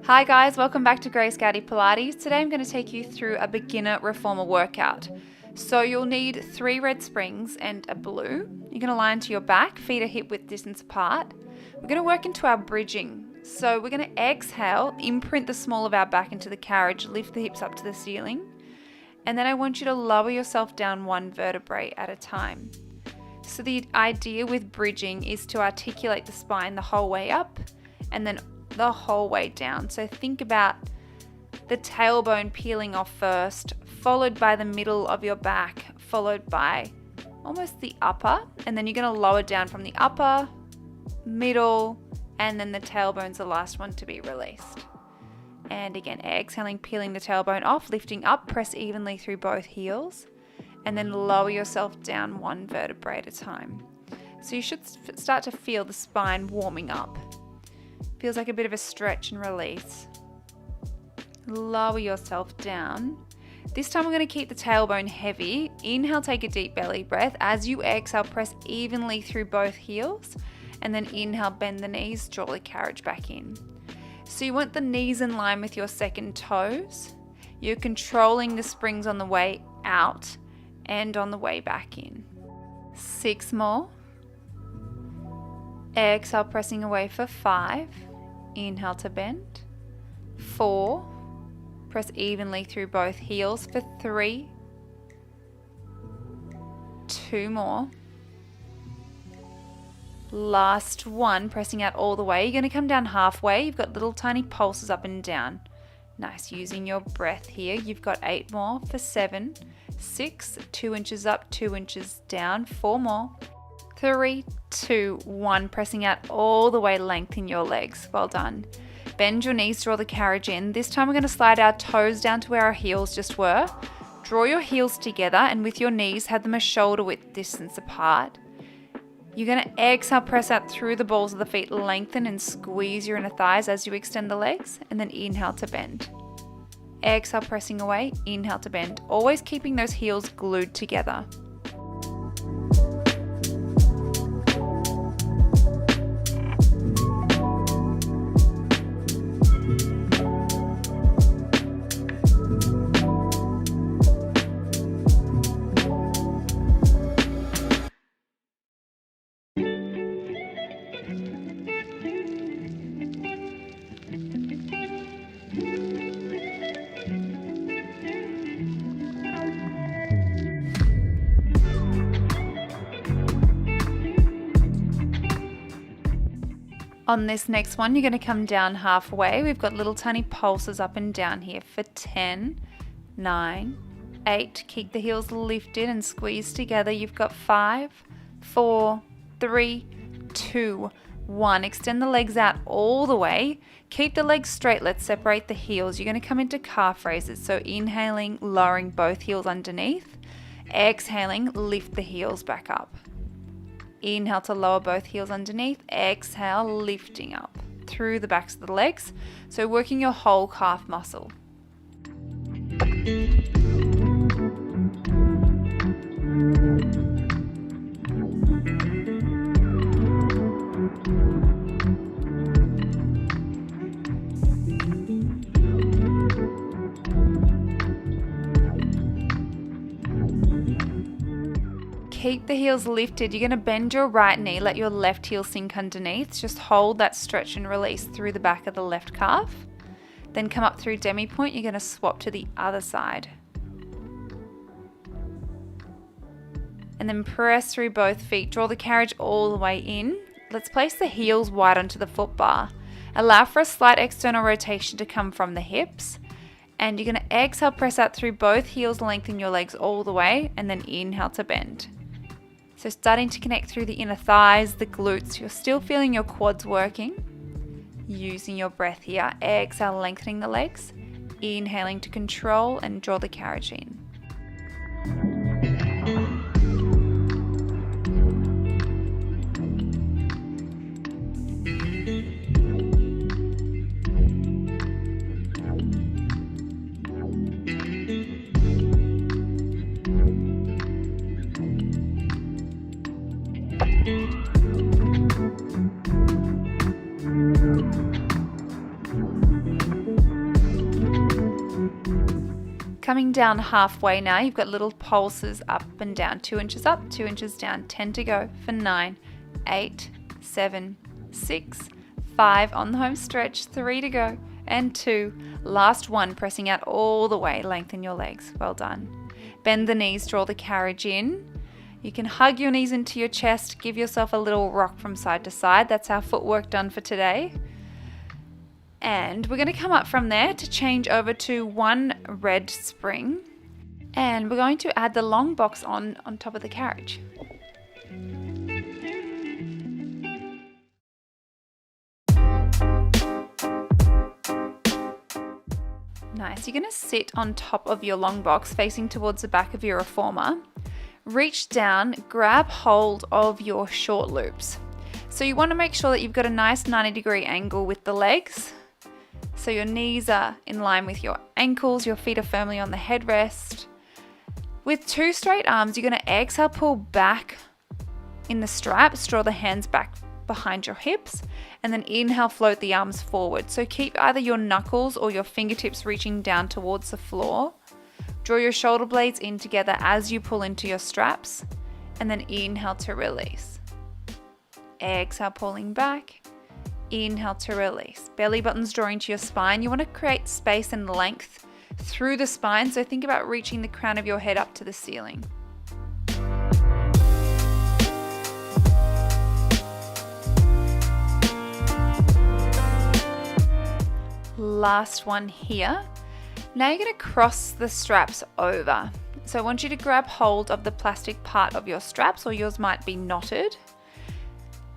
Hi guys, welcome back to Grace Gowdy Pilates. Today I'm going to take you through a beginner reformer workout. So you'll need 3 red springs and a blue. You're going to lie onto your back, feet are hip width distance apart. We're going to work into our bridging. So we're going to exhale, imprint the small of our back into the carriage, lift the hips up to the ceiling. And then I want you to lower yourself down 1 vertebrae at a time. So the idea with bridging is to articulate the spine the whole way up and then the whole way down. So think about the tailbone peeling off first, followed by the middle of your back, followed by almost the upper, and then you're going to lower down from the upper, middle, and then the tailbone's the last one to be released. And again, exhaling, peeling the tailbone off, lifting up, press evenly through both heels, and then lower yourself down 1 vertebrae at a time. So you should start to feel the spine warming up. Feels like a bit of a stretch and release. Lower yourself down. This time we're going to keep the tailbone heavy. Inhale, take a deep belly breath. As you exhale, press evenly through both heels. And then inhale, bend the knees, draw the carriage back in. So you want the knees in line with your second toes. You're controlling the springs on the way out and on the way back in. 6 more. Exhale, pressing away for 5. Inhale to bend. 4. Press evenly through both heels for 3. 2 more. Last 1, pressing out all the way. You're going to come down halfway. You've got little tiny pulses up and down. Nice, using your breath here. You've got 8 more for 7, 6, 2 inches up, 2 inches down, 4 more. 3, 2, 1, pressing out all the way, lengthen your legs. Well done. Bend your knees, draw the carriage in. This time we're going to slide our toes down to where our heels just were. Draw your heels together and with your knees, have them a shoulder width distance apart. You're going to exhale, press out through the balls of the feet, lengthen and squeeze your inner thighs as you extend the legs, and then inhale to bend. Exhale, pressing away, inhale to bend. Always keeping those heels glued together. On this next one, you're going to come down halfway. We've got little tiny pulses up and down here for 10, 9, 8. Keep the heels lifted and squeeze together. You've got 5, 4, 3, 2, 1. Extend the legs out all the way. Keep the legs straight. Let's separate the heels. You're going to come into calf raises. So inhaling, lowering both heels underneath. Exhaling, lift the heels back up. Inhale to lower both heels underneath. Exhale, lifting up through the backs of the legs. So working your whole calf muscle. Keep the heels lifted. You're going to bend your right knee, let your left heel sink underneath. Just hold that stretch and release through the back of the left calf. Then come up through demi point. You're going to swap to the other side. And then press through both feet. Draw the carriage all the way in. Let's place the heels wide onto the foot bar. Allow for a slight external rotation to come from the hips. And you're going to exhale, press out through both heels, lengthen your legs all the way, and then inhale to bend. So starting to connect through the inner thighs, the glutes. You're still feeling your quads working. Using your breath here. Exhale, lengthening the legs. Inhaling to control and draw the carriage in. Coming down halfway now, you've got little pulses up and down. 2 inches up, 2 inches down. 10 to go for 9, 8, 7, 6, 5 on the home stretch, 3 to go, and 2. Last one, pressing out all the way. Lengthen your legs. Well done. Bend the knees, draw the carriage in. You can hug your knees into your chest, give yourself a little rock from side to side. That's our footwork done for today. And we're going to come up from there to change over to 1 red spring. And we're going to add the long box on top of the carriage. Nice. You're going to sit on top of your long box facing towards the back of your reformer. Reach down, grab hold of your short loops. So you want to make sure that you've got a nice 90-degree angle with the legs. So your knees are in line with your ankles, your feet are firmly on the headrest. With 2 straight arms, you're going to exhale, pull back in the straps, draw the hands back behind your hips, and then inhale, float the arms forward. So keep either your knuckles or your fingertips reaching down towards the floor. Draw your shoulder blades in together as you pull into your straps, and then inhale to release. Exhale, pulling back. Inhale to release. Belly buttons drawing to your spine. You want to create space and length through the spine, so think about reaching the crown of your head up to the ceiling. Last one here. Now you're going to cross the straps over. So I want you to grab hold of the plastic part of your straps, or yours might be knotted.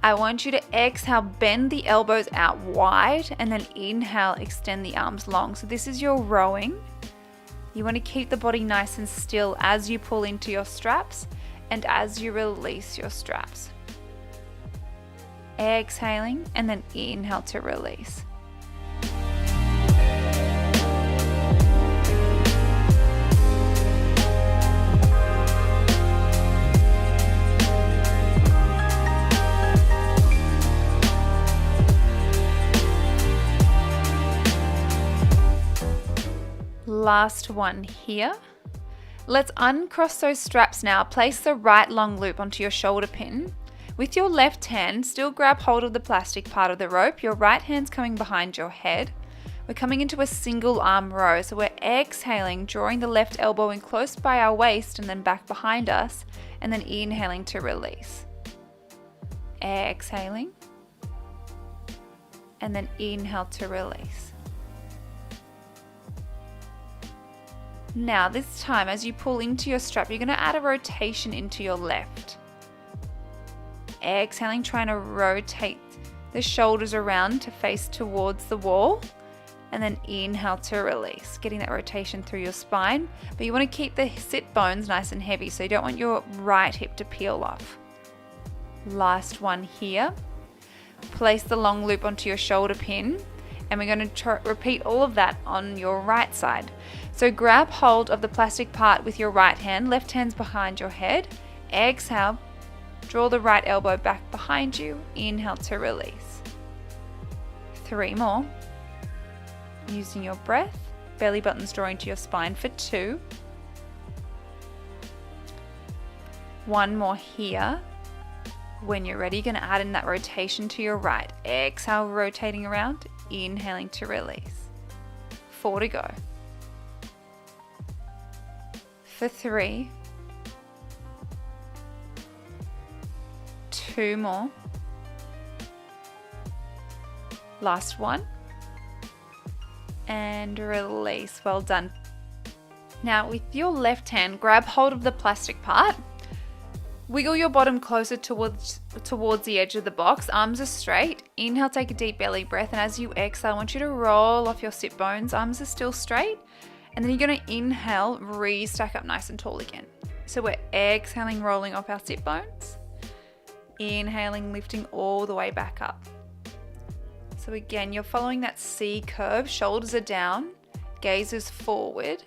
I want you to exhale, bend the elbows out wide, and then inhale, extend the arms long. So this is your rowing. You want to keep the body nice and still as you pull into your straps and as you release your straps. Exhaling, and then inhale to release. Last one here. Let's uncross those straps now. Place the right long loop onto your shoulder pin. With your left hand, still grab hold of the plastic part of the rope. Your right hand's coming behind your head. We're coming into a single arm row. So we're exhaling, drawing the left elbow in close by our waist and then back behind us, and then inhaling to release. Exhaling, and then inhale to release. Now this time, as you pull into your strap, you're going to add a rotation into your left. Exhaling, trying to rotate the shoulders around to face towards the wall, and then inhale to release, getting that rotation through your spine. But you want to keep the sit bones nice and heavy, so you don't want your right hip to peel off. Last one here. Place the long loop onto your shoulder pin, and we're going to repeat all of that on your right side. So grab hold of the plastic part with your right hand, left hand's behind your head. Exhale, draw the right elbow back behind you. Inhale to release. 3 more. Using your breath, belly buttons drawing to your spine for 2. 1 more here. When you're ready, you're going to add in that rotation to your right. Exhale, rotating around, inhaling to release. 4 to go. For 3. 2 more. Last one. And release. Well done. Now with your left hand, grab hold of the plastic part. Wiggle your bottom closer towards the edge of the box. Arms are straight. Inhale, take a deep belly breath. And as you exhale, I want you to roll off your sit bones. Arms are still straight. And then you're going to inhale, re-stack up nice and tall again. So we're exhaling, rolling off our sit bones. Inhaling, lifting all the way back up. So again, you're following that C curve. Shoulders are down, gaze is forward.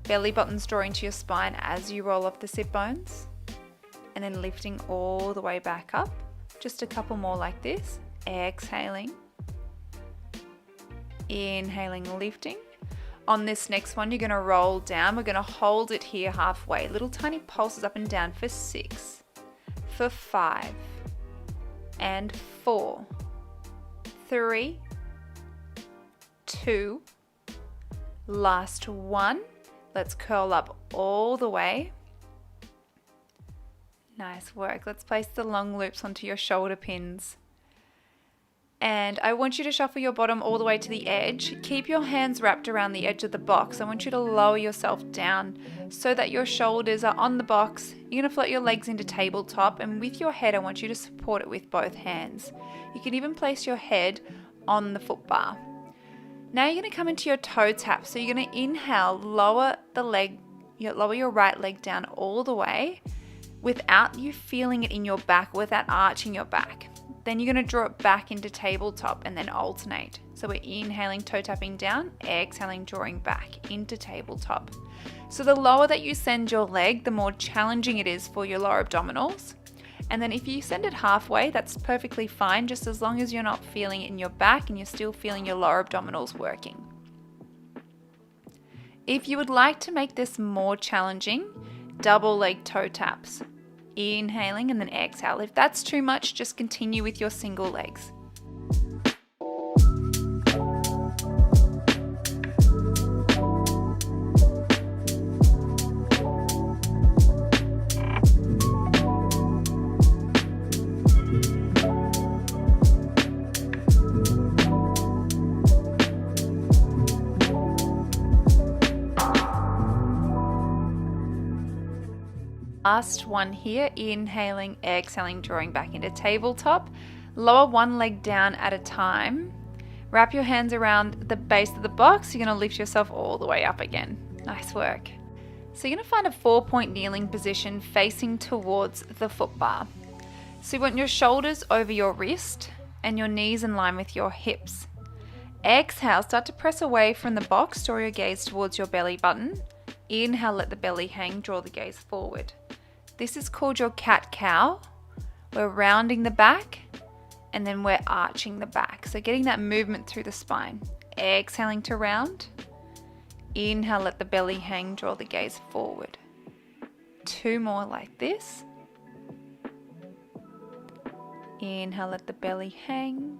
Belly buttons drawing to your spine as you roll off the sit bones. And then lifting all the way back up. Just a couple more like this. Exhaling. Inhaling, lifting. On this next one, you're going to roll down. We're going to hold it here halfway. Little tiny pulses up and down for 6, for 5, and 4, 3, 2, last one. Let's curl up all the way. Nice work. Let's place the long loops onto your shoulder pins. And I want you to shuffle your bottom all the way to the edge. Keep your hands wrapped around the edge of the box. I want you to lower yourself down so that your shoulders are on the box. You're going to float your legs into tabletop, and with your head, I want you to support it with both hands. You can even place your head on the foot bar. Now you're going to come into your toe tap. So you're going to inhale, lower your right leg down all the way without you feeling it in your back, without arching your back. Then you're going to draw it back into tabletop and then alternate. So we're inhaling, toe tapping down, exhaling, drawing back into tabletop. So the lower that you send your leg, the more challenging it is for your lower abdominals. And then if you send it halfway, that's perfectly fine, just as long as you're not feeling it in your back and you're still feeling your lower abdominals working. If you would like to make this more challenging, double leg toe taps. Inhaling and then exhale. If that's too much, just continue with your single legs. Last one here, inhaling, exhaling, drawing back into tabletop. Lower one leg down at a time. Wrap your hands around the base of the box. You're going to lift yourself all the way up again. Nice work. So you're going to find a 4-point kneeling position facing towards the foot bar. So you want your shoulders over your wrist and your knees in line with your hips. Exhale, start to press away from the box, draw your gaze towards your belly button. Inhale, let the belly hang, draw the gaze forward. This is called your cat-cow. We're rounding the back and then we're arching the back. So getting that movement through the spine. Exhaling to round. Inhale, let the belly hang, draw the gaze forward. 2 more like this. Inhale, let the belly hang.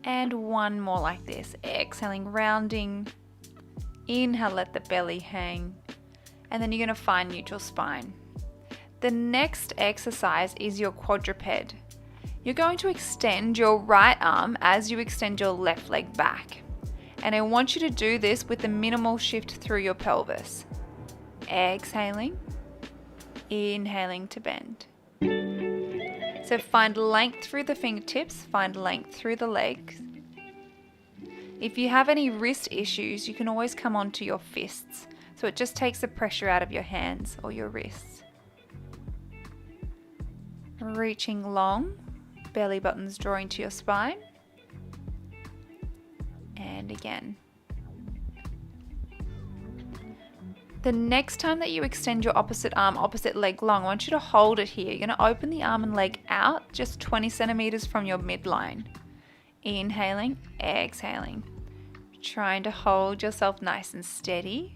And 1 more like this. Exhaling, rounding. Inhale, let the belly hang. And then you're going to find neutral spine. The next exercise is your quadruped. You're going to extend your right arm as you extend your left leg back. And I want you to do this with a minimal shift through your pelvis. Exhaling, inhaling to bend. So find length through the fingertips, find length through the legs. If you have any wrist issues, you can always come onto your fists. So it just takes the pressure out of your hands or your wrists. Reaching long, belly buttons drawing to your spine. And again. The next time that you extend your opposite arm, opposite leg long, I want you to hold it here. You're going to open the arm and leg out just 20 centimeters from your midline. Inhaling, exhaling. Trying to hold yourself nice and steady.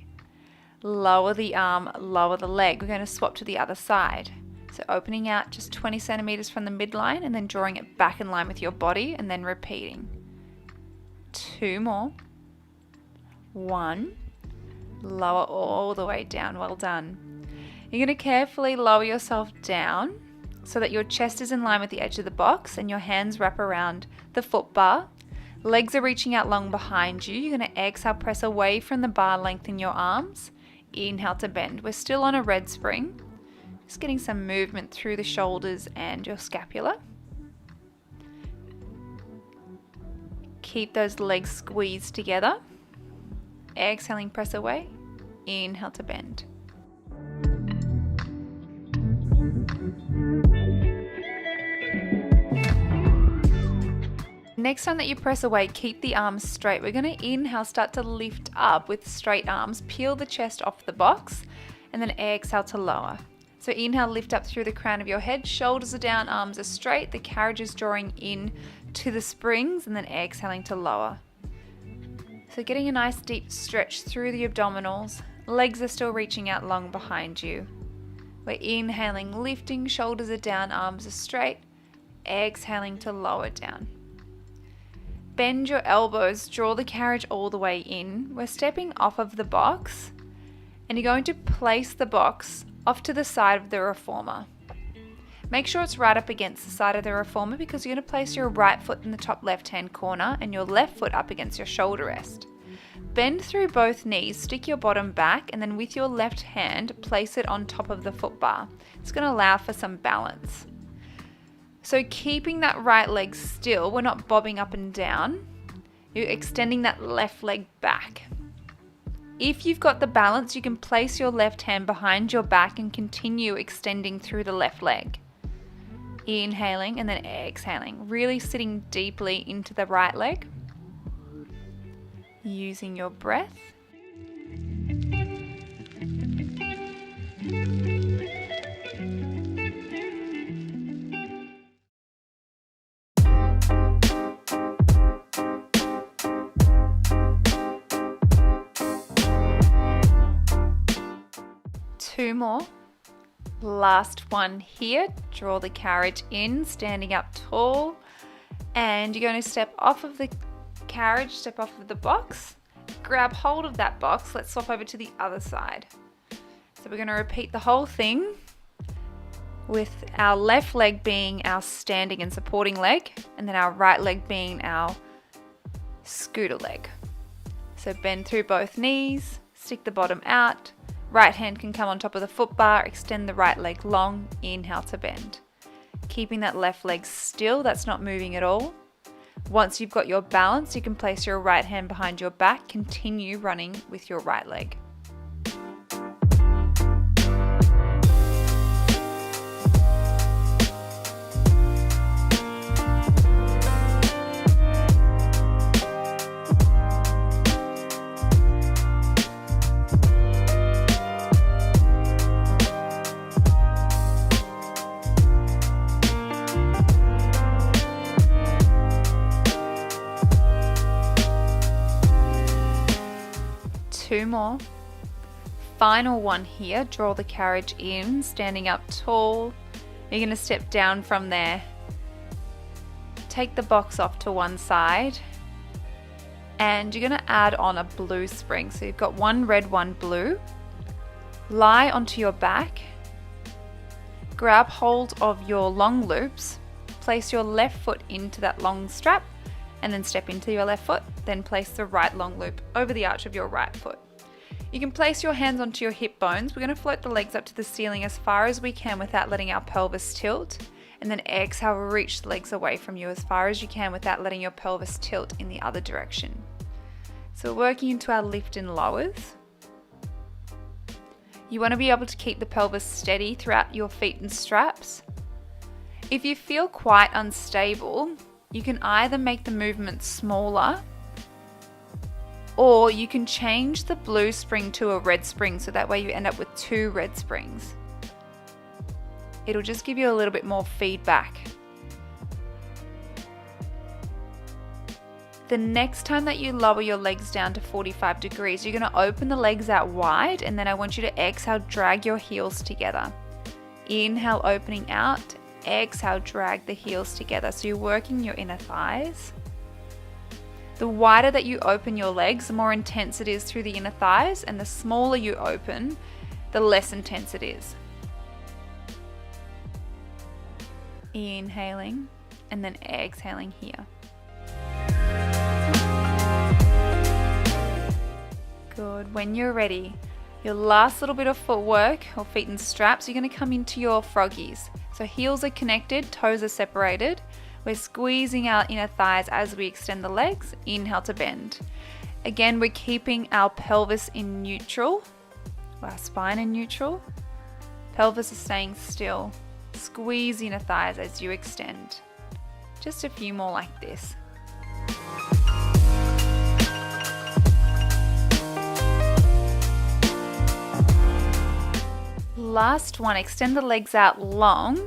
Lower the arm, lower the leg. We're going to swap to the other side. So opening out just 20 centimeters from the midline and then drawing it back in line with your body and then repeating. 2 more. 1. Lower all the way down. Well done. You're going to carefully lower yourself down so that your chest is in line with the edge of the box and your hands wrap around the foot bar. Legs are reaching out long behind you. You're going to exhale, press away from the bar, lengthen your arms. Inhale to bend. We're still on a red spring. Just getting some movement through the shoulders and your scapula. Keep those legs squeezed together. Exhaling, press away. Inhale to bend. Next time that you press away, keep the arms straight. We're going to inhale, start to lift up with straight arms. Peel the chest off the box and then exhale to lower. So inhale, lift up through the crown of your head. Shoulders are down, arms are straight. The carriage is drawing in to the springs and then exhaling to lower. So getting a nice deep stretch through the abdominals. Legs are still reaching out long behind you. We're inhaling, lifting, shoulders are down, arms are straight. Exhaling to lower down. Bend your elbows, draw the carriage all the way in. We're stepping off of the box and you're going to place the box off to the side of the reformer. Make sure it's right up against the side of the reformer because you're going to place your right foot in the top left-hand corner and your left foot up against your shoulder rest. Bend through both knees, stick your bottom back, and then with your left hand, place it on top of the foot bar. It's going to allow for some balance. So keeping that right leg still, we're not bobbing up and down. You're extending that left leg back. If you've got the balance, you can place your left hand behind your back and continue extending through the left leg. Inhaling and then exhaling, really sitting deeply into the right leg. Using your breath. Two more. Last one here. Draw the carriage in, standing up tall. And you're going to step off of the carriage, step off of the box, grab hold of that box. Let's swap over to the other side. So we're going to repeat the whole thing with our left leg being our standing and supporting leg, and then our right leg being our scooter leg. So bend through both knees, stick the bottom out, right hand can come on top of the foot bar, extend the right leg long, inhale to bend. Keeping that left leg still, that's not moving at all. Once you've got your balance, you can place your right hand behind your back, continue running with your right leg. Two more. Final one here. Draw the carriage in, standing up tall. You're going to step down from there. Take the box off to one side. And you're going to add on a blue spring. So you've got one red, one blue. Lie onto your back. Grab hold of your long loops. Place your left foot into that long strap. And then step into your left foot, then place the right long loop over the arch of your right foot. You can place your hands onto your hip bones. We're going to float the legs up to the ceiling as far as we can without letting our pelvis tilt, and then exhale, reach the legs away from you as far as you can without letting your pelvis tilt in the other direction. So we're working into our lift and lowers. You want to be able to keep the pelvis steady throughout your feet and straps. If you feel quite unstable, you can either make the movement smaller or you can change the blue spring to a red spring so that way you end up with two red springs. It'll just give you a little bit more feedback. The next time that you lower your legs down to 45 degrees, you're going to open the legs out wide, and then I want you to exhale, drag your heels together. Inhale, opening out. Exhale, drag the heels together. So you're working your inner thighs. The wider that you open your legs, the more intense it is through the inner thighs, and the smaller you open, the less intense it is. Inhaling and then exhaling here. Good. When you're ready, your last little bit of footwork or feet and straps, you're going to come into your froggies. So heels are connected, toes are separated. We're squeezing our inner thighs as we extend the legs. Inhale to bend. Again, we're keeping our pelvis in neutral, our spine in neutral. Pelvis is staying still. Squeeze inner thighs as you extend. Just a few more like this. Last one, extend the legs out long.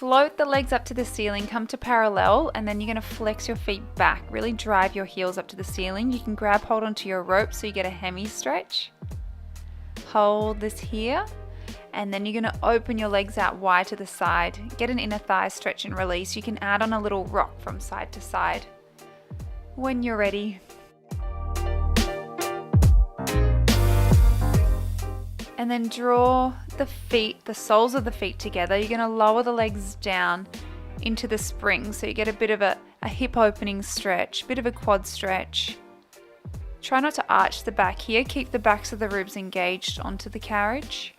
float the legs up to the ceiling, come to parallel, and then you're going to flex your feet back. Really drive your heels up to the ceiling. You can grab hold onto your rope so you get a hemi stretch. Hold this here, and then you're going to open your legs out wide to the side. Get an inner thigh stretch and release. You can add on a little rock from side to side when you're ready. And then draw the feet, the soles of the feet together. You're going to lower the legs down into the spring so you get a bit of a hip opening stretch, a bit of a quad stretch. Try not to arch the back here. Keep the backs of the ribs engaged onto the carriage.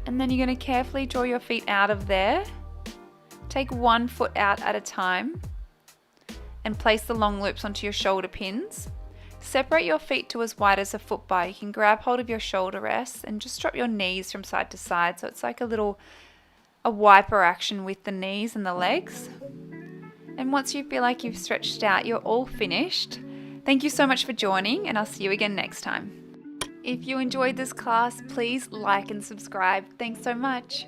And then you're going to carefully draw your feet out of there. Take one foot out at a time and place the long loops onto your shoulder pins. Separate your feet to as wide as a foot bar. You can grab hold of your shoulder rests and just drop your knees from side to side. So it's like a wiper action with the knees and the legs. And once you feel like you've stretched out, you're all finished. Thank you so much for joining, and I'll see you again next time. If you enjoyed this class, please like and subscribe. Thanks so much.